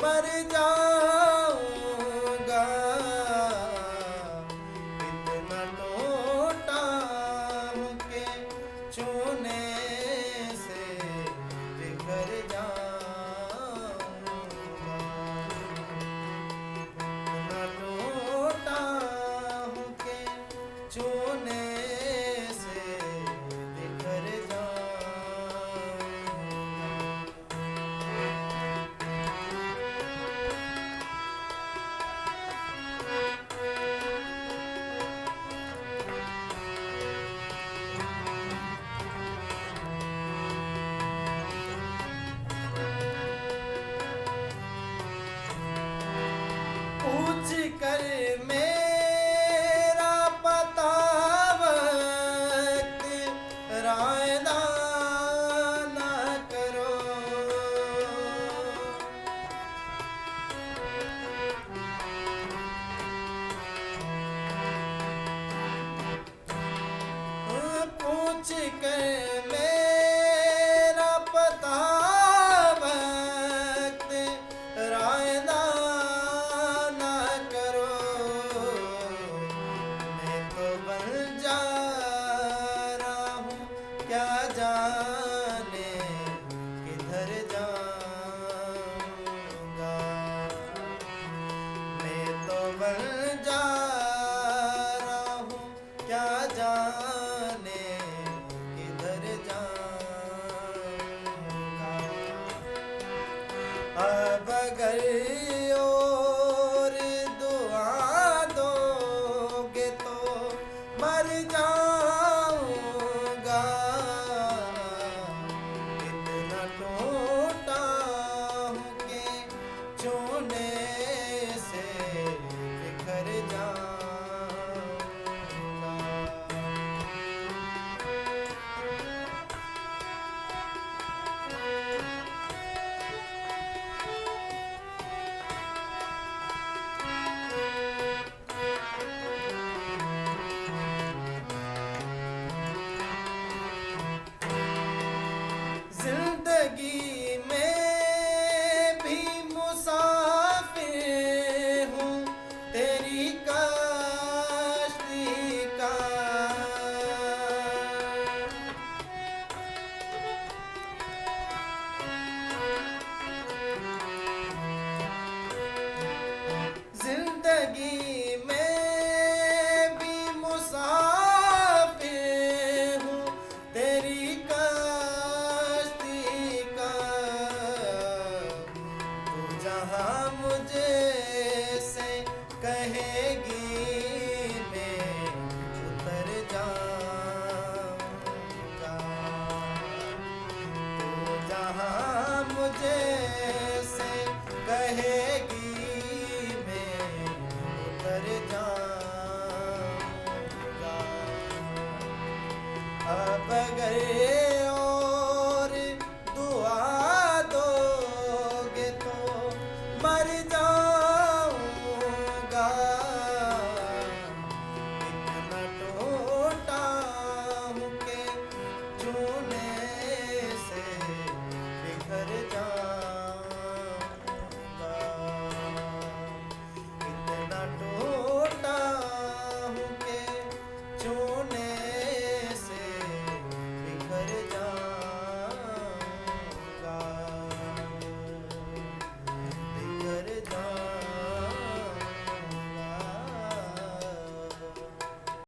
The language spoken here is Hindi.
मर जाऊंगा, इतना टूटा हूँ कि छूने से बिखर जाऊंगा, इतना टूटा हूँ कि छूने से बिखर पूछ कर मेरा पता वक्त रायदा न करो, पूछ कर मेरा पता वक्त रायदा क्या जाने किधर जाऊंगा, मैं तो बन जा रहा हूँ, क्या जाने किधर जाऊंगा। अब अगर और दुआ दोगे तो मर जाऊंगा, टूटा हूँ कि छूने से बिखर जाऊंगा। जिंदगी में भी मुसाफिर हूँ तेरी कश्ती का, जिंदगी में भी मुसाफिर हूँ तेरी जहाँ मुझे